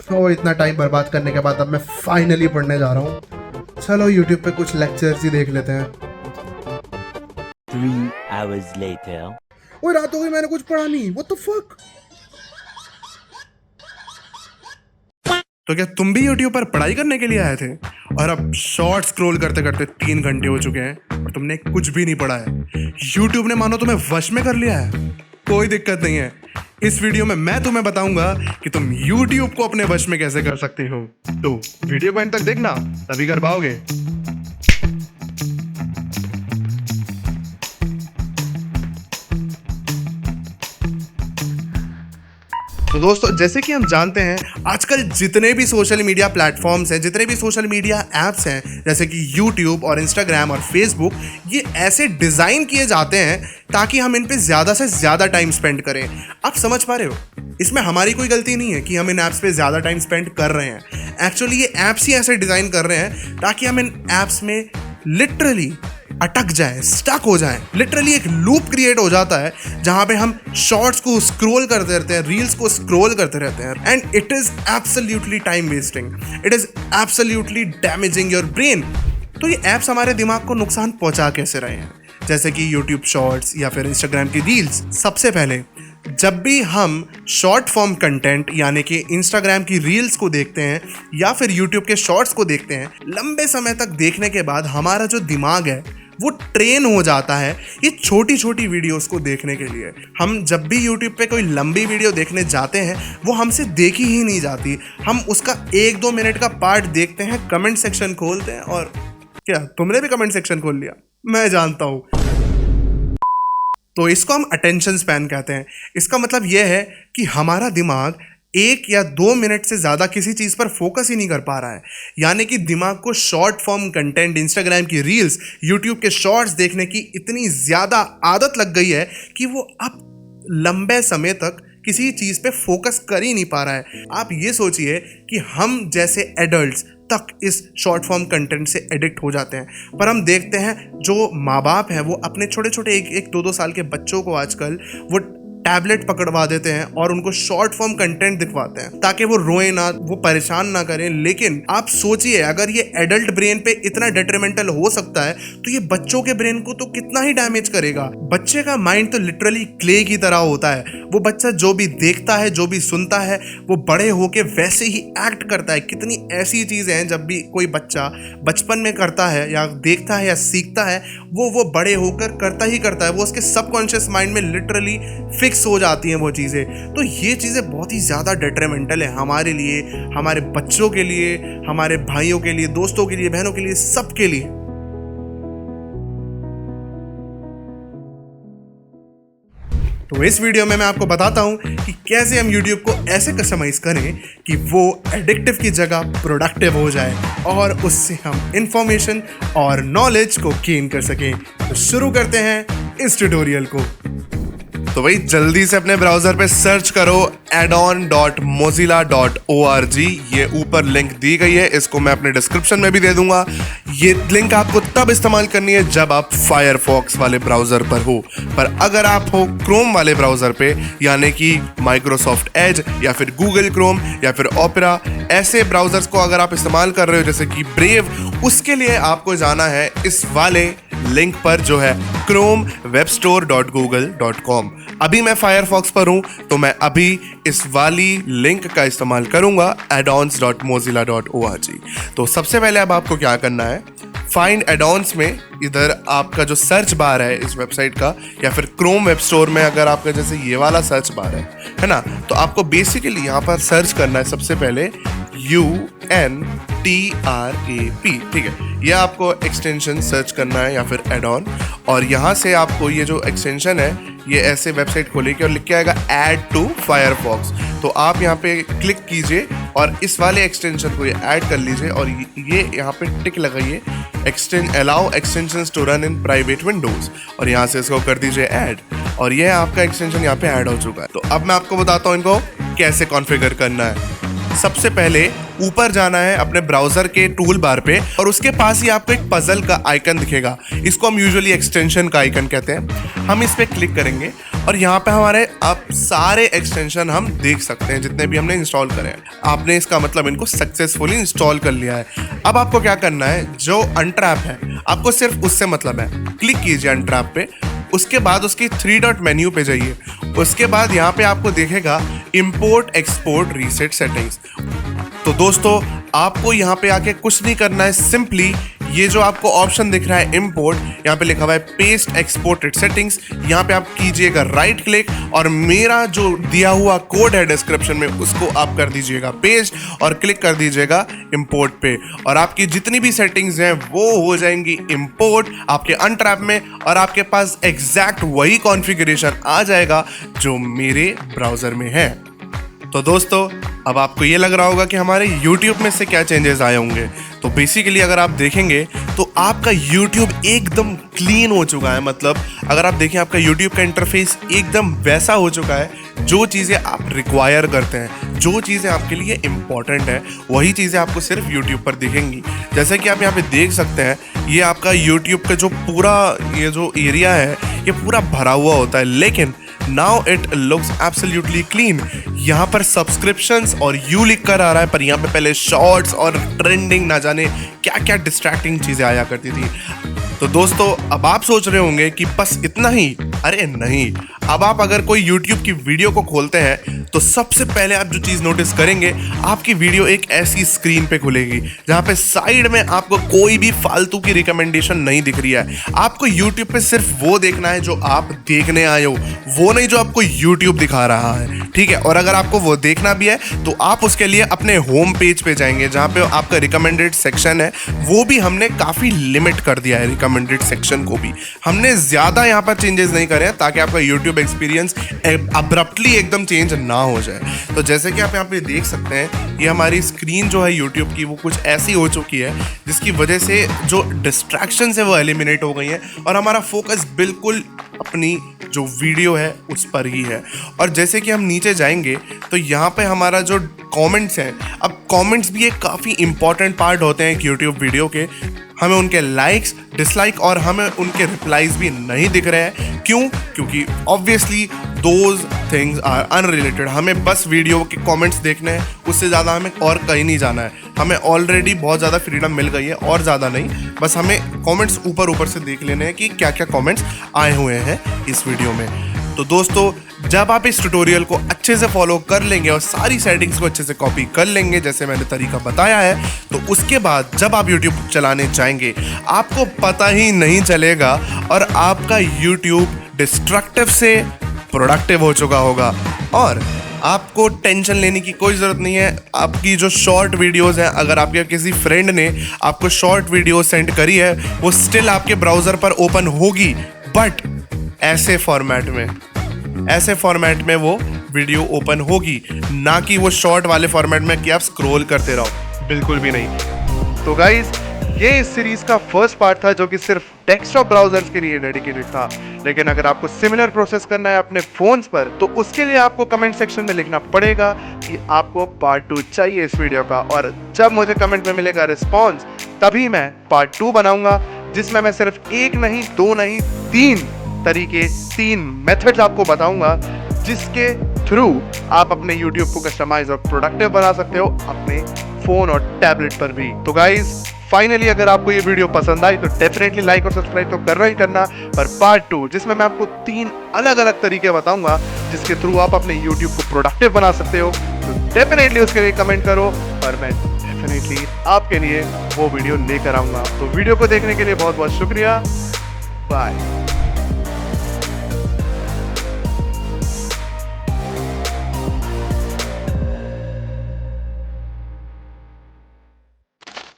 तो इतना टाइम बर्बाद करने के बाद अब मैं फाइनली पढ़ने जा रहा हूँ। चलो यूट्यूब पे कुछ लेक्चर्स ही देख लेते हैं। 3 hours later. ओए रात हो गई, मैंने कुछ पढ़ा नहीं। What the fuck. तो क्या तुम भी यूट्यूब पर पढ़ाई करने के लिए आए थे और अब शॉर्ट स्क्रॉल करते करते 3 घंटे हो चुके हैं और तुमने कुछ भी नहीं पढ़ा है? यूट्यूब ने मानो तुम्हें वश में कर लिया है। कोई दिक्कत नहीं है, इस वीडियो में मैं तुम्हें बताऊंगा कि तुम यूट्यूब को अपने वश में कैसे कर सकते हो। तो वीडियो को एंड तक देखना, तभी कर पाओगे। तो दोस्तों, जैसे कि हम जानते हैं आजकल जितने भी सोशल मीडिया प्लेटफॉर्म्स हैं, जितने भी सोशल मीडिया ऐप्स हैं, जैसे कि यूट्यूब और इंस्टाग्राम और फेसबुक, ये ऐसे डिज़ाइन किए जाते हैं ताकि हम इन पे ज़्यादा से ज़्यादा टाइम स्पेंड करें। आप समझ पा रहे हो? इसमें हमारी कोई गलती नहीं है कि हम इन ऐप्स पे ज़्यादा टाइम स्पेंड कर रहे हैं। एक्चुअली ये ऐप्स ही ऐसे डिज़ाइन कर रहे हैं ताकि हम इन ऐप्स में लिटरली अटक जाए, स्टक हो जाए। लिटरली एक लूप क्रिएट हो जाता है जहां पे हम शॉर्ट्स को स्क्रॉल करते रहते हैं, रील्स को स्क्रॉल करते रहते हैं, and it is absolutely time wasting. It is absolutely damaging your brain. तो ये ऐप्स हमारे दिमाग को नुकसान पहुंचा कैसे रहे हैं, जैसे कि यूट्यूब शॉर्ट्स या फिर इंस्टाग्राम की रील्स। सबसे पहले, जब भी हम शॉर्ट फॉर्म कंटेंट यानी कि इंस्टाग्राम की रील्स को देखते हैं या फिर यूट्यूब के शॉर्ट्स को देखते हैं, लंबे समय तक देखने के बाद हमारा जो दिमाग है वो ट्रेन हो जाता है ये छोटी छोटी वीडियोस को देखने के लिए। हम जब भी यूट्यूब पे कोई लंबी वीडियो देखने जाते हैं वो हमसे देखी ही नहीं जाती। हम उसका 1-2 मिनट का पार्ट देखते हैं, कमेंट सेक्शन खोलते हैं, और क्या तुमने भी कमेंट सेक्शन खोल लिया? मैं जानता हूँ। तो इसको हम अटेंशन स्पैन कहते हैं। इसका मतलब यह है कि हमारा दिमाग 1 या 2 मिनट से ज़्यादा किसी चीज़ पर फोकस ही नहीं कर पा रहा है। यानी कि दिमाग को शॉर्ट फॉर्म कंटेंट, इंस्टाग्राम की रील्स, यूट्यूब के शॉर्ट्स देखने की इतनी ज़्यादा आदत लग गई है कि वो अब लंबे समय तक किसी चीज़ पे फोकस कर ही नहीं पा रहा है। आप ये सोचिए कि हम जैसे एडल्ट्स तक इस शॉर्ट फॉर्म कंटेंट से एडिक्ट हो जाते हैं, पर हम देखते हैं जो माँ बाप हैं वो अपने छोटे छोटे 1-2 साल के बच्चों को आजकल वो टैबलेट पकड़वा देते हैं और उनको शॉर्ट फॉर्म कंटेंट दिखवाते हैं ताकि वो रोए ना, वो परेशान ना करें। लेकिन आप सोचिए, अगर ये एडल्ट ब्रेन पे इतना डेट्रीमेंटल हो सकता है तो ये बच्चों के ब्रेन को तो कितना ही डैमेज करेगा। बच्चे का माइंड तो लिटरली क्ले की तरह होता है। वो बच्चा जो भी देखता है, जो भी सुनता है, वो बड़े होके वैसे ही एक्ट करता है। कितनी ऐसी चीजें हैं जब भी कोई बच्चा बचपन में करता है या देखता है या सीखता है, वो बड़े होकर करता ही करता है। वो उसके सबकॉन्शियस माइंड में लिटरली फिक्स हो जाती हैं वो चीज़ें। तो ये चीज़ें बहुत ही ज़्यादा डेट्रीमेंटल है हमारे लिए, हमारे बच्चों के लिए, हमारे भाइयों के लिए, दोस्तों के लिए, बहनों के लिए, सबके लिए। तो इस वीडियो में मैं आपको बताता हूं कि कैसे हम YouTube को ऐसे कस्टमाइज करें कि वो एडिक्टिव की जगह प्रोडक्टिव हो जाए और उससे हम इंफॉर्मेशन और नॉलेज को गेन कर सकें। तो शुरू करते हैं इस ट्यूटोरियल को। तो भाई जल्दी से अपने ब्राउजर पे सर्च करो addon.mozilla.org। ये ऊपर लिंक दी गई है, इसको मैं अपने डिस्क्रिप्शन में भी दे दूंगा। ये लिंक आपको तब इस्तेमाल करनी है जब आप फायरफॉक्स वाले ब्राउजर पर हो, पर अगर आप हो क्रोम वाले ब्राउजर पे यानी कि माइक्रोसॉफ्ट एज या फिर गूगल क्रोम या फिर ओपेरा, ऐसे ब्राउजर्स को अगर आप इस्तेमाल कर रहे हो जैसे कि ब्रेव, उसके लिए आपको जाना है इस वाले लिंक पर जो है chromewebstore.google.com। अभी मैं फायरफॉक्स पर हूं तो मैं अभी इस वाली लिंक का इस्तेमाल करूंगा addons.mozilla.org। तो सबसे पहले अब आपको क्या करना है, फाइंड एडॉन्स में इधर आपका जो सर्च बार है इस वेबसाइट का, या फिर क्रोम वेब स्टोर में अगर आपका जैसे ये वाला सर्च बार है ना, तो आपको बेसिकली यहाँ पर सर्च करना है सबसे पहले UNTRAP। ठीक है, ये आपको एक्सटेंशन सर्च करना है या फिर एडॉन, और यहाँ से आपको ये जो एक्सटेंशन है ये ऐसे वेबसाइट खोलेगी और लिख के आएगा ऐड टू फायरफॉक्स। तो आप यहाँ पे क्लिक कीजिए और इस वाले एक्सटेंशन को ये ऐड कर लीजिए और ये यहाँ पे टिक लगाइए, allow extensions to run in private windows, और यहाँ से इसको कर दीजिए ऐड, और ये आपका एक्सटेंशन यहाँ पे ऐड हो चुका है। तो अब मैं आपको बताता हूँ इनको कैसे कॉन्फ़िगर करना है। सबसे पहले ऊपर जाना है अपने ब्राउजर के टूल बार पे और उसके पास ही आपको एक पजल का आइकन दिखेगा। इसको हम यूजुअली एक्सटेंशन का आइकन कहते हैं। हम इस पे क्लिक करेंगे और यहाँ पे हमारे आप सारे एक्सटेंशन हम देख सकते हैं जितने भी हमने इंस्टॉल करे हैं। आपने इसका मतलब इनको सक्सेसफुली इंस्टॉल कर लिया है। अब आपको क्या करना है, जो अनट्रैप है आपको सिर्फ उससे मतलब है। क्लिक कीजिए अनट्रैप पे, उसके बाद उसकी 3 डॉट मेन्यू पे जाइए। उसके बाद यहाँ पे आपको दिखेगा इंपोर्ट एक्सपोर्ट रीसेट सेटिंग्स। तो दोस्तों आपको यहाँ पे आके कुछ नहीं करना है, सिंपली ये जो आपको ऑप्शन दिख रहा है इंपोर्ट, यहाँ पे लिखा हुआ है पेस्ट एक्सपोर्टेड सेटिंग्स, यहाँ पे आप कीजिएगा राइट क्लिक और मेरा जो दिया हुआ कोड है डिस्क्रिप्शन में उसको आप कर दीजिएगा पेस्ट और क्लिक कर दीजिएगा इंपोर्ट पे और आपकी जितनी भी सेटिंग्स हैं वो हो जाएंगी इंपोर्ट आपके अनट्रैप में और आपके पास एग्जैक्ट वही कॉन्फ़िगरेशन आ जाएगा जो मेरे ब्राउज़र में है। तो दोस्तों अब आपको ये लग रहा होगा कि हमारे YouTube में से क्या चेंजेस आए होंगे। तो बेसिकली अगर आप देखेंगे तो आपका YouTube एकदम क्लीन हो चुका है। मतलब अगर आप देखें आपका YouTube का इंटरफेस एकदम वैसा हो चुका है, जो चीज़ें आप रिक्वायर करते हैं, जो चीज़ें आपके लिए इम्पॉर्टेंट है, वही चीज़ें आपको सिर्फ YouTube पर दिखेंगी। जैसे कि आप यहाँ पे देख सकते हैं, ये आपका YouTube का जो पूरा ये जो एरिया है ये पूरा भरा हुआ होता है, लेकिन now it looks absolutely clean. यहाँ पर सब्सक्रिप्शंस और यू लिख कर आ रहा है, पर यहाँ पे पहले शॉर्ट्स और ट्रेंडिंग ना जाने क्या क्या डिस्ट्रैक्टिंग चीज़ें आया करती थी। तो दोस्तों अब आप सोच रहे होंगे कि बस इतना ही, अरे नहीं। अब आप अगर कोई YouTube की वीडियो को खोलते हैं तो सबसे पहले आप जो चीज़ नोटिस करेंगे, आपकी वीडियो एक ऐसी स्क्रीन पे खुलेगी जहाँ पे साइड में आपको कोई भी फालतू की रिकमेंडेशन नहीं दिख रही है। आपको YouTube पे सिर्फ वो देखना है जो आप देखने आए हो, वो नहीं जो आपको YouTube दिखा रहा है, ठीक है। और अगर आपको वो देखना भी है तो आप उसके लिए अपने होम पेज पे जाएंगे जहाँ पे आपका रिकमेंडेड सेक्शन है, वो भी हमने काफ़ी लिमिट कर दिया है। रिकमेंडेड सेक्शन को भी हमने ज़्यादा यहाँ पर चेंजेस नहीं करे हैं ताकि आपका YouTube एक्सपीरियंस अब्रप्टली एकदम चेंज ना हो जाए। तो जैसे कि आप यहाँ पे देख सकते हैं, ये हमारी स्क्रीन जो है YouTube की वो कुछ ऐसी हो चुकी है जिसकी वजह से जो डिस्ट्रैक्शंस है वो एलिमिनेट हो गई हैं और हमारा फोकस बिल्कुल अपनी जो वीडियो है उस पर ही है। और जैसे कि हम नीचे जाएंगे तो यहाँ पे हमारा जो कमेंट्स हैं, अब कमेंट्स भी एक काफ़ी इंपॉर्टेंट पार्ट होते हैं यूट्यूब वीडियो के। हमें उनके लाइक्स डिसलाइक और हमें उनके रिप्लाईज भी नहीं दिख रहे हैं। क्यों? क्योंकि obviously those things are unrelated. हमें बस वीडियो के कमेंट्स देखने हैं, उससे ज़्यादा हमें और कहीं नहीं जाना है। हमें ऑलरेडी बहुत ज़्यादा फ्रीडम मिल गई है और ज़्यादा नहीं, बस हमें कमेंट्स ऊपर से देख लेने हैं कि क्या क्या कमेंट्स आए हुए हैं इस वीडियो में। तो दोस्तों जब आप इस ट्यूटोरियल को अच्छे से फॉलो कर लेंगे और सारी सेटिंग्स को अच्छे से कॉपी कर लेंगे जैसे मैंने तरीका बताया है, तो उसके बाद जब आप YouTube चलाने जाएंगे आपको पता ही नहीं चलेगा और आपका YouTube डिस्ट्रक्टिव से प्रोडक्टिव हो चुका होगा और आपको टेंशन लेने की कोई ज़रूरत नहीं है। आपकी जो शॉर्ट वीडियोस हैं, अगर आपके किसी फ्रेंड ने आपको शॉर्ट वीडियो सेंड करी है, वो स्टिल आपके ब्राउज़र पर ओपन होगी, बट ऐसे फॉर्मेट में वो वीडियो ओपन होगी, ना कि वो शॉर्ट वाले फॉर्मेट में कि आप स्क्रॉल करते रहो, बिल्कुल भी नहीं। तो गाइज ये इस सीरीज का फर्स्ट पार्ट था जो कि सिर्फ डेस्कटॉप ब्राउजर्स के लिए डेडिकेटेड था। लेकिन अगर आपको सिमिलर प्रोसेस करना है अपने फोन्स पर तो उसके लिए आपको कमेंट सेक्शन में लिखना पड़ेगा कि आपको पार्ट 2 चाहिए इस वीडियो का, और जब मुझे कमेंट में मिलेगा रिस्पॉन्स तभी मैं पार्ट 2 बनाऊंगा, जिसमें मैं सिर्फ 1 नहीं 2 नहीं 3 तरीके 3 मेथड्स आपको बताऊंगा जिसके थ्रू आप अपने YouTube को कस्टमाइज और प्रोडक्टिव बना सकते हो अपने फोन और टैबलेट पर भी। तो गाइज फाइनली अगर आपको ये वीडियो पसंद आई तो डेफिनेटली लाइक और सब्सक्राइब तो करना ही करना, पर पार्ट 2 जिसमें मैं आपको 3 अलग अलग तरीके बताऊंगा जिसके थ्रू आप अपने YouTube को प्रोडक्टिव बना सकते हो, तो डेफिनेटली उसके लिए कमेंट करो और मैं डेफिनेटली आपके लिए वो वीडियो लेकर आऊंगा। तो वीडियो को देखने के लिए बहुत बहुत शुक्रिया, बाय।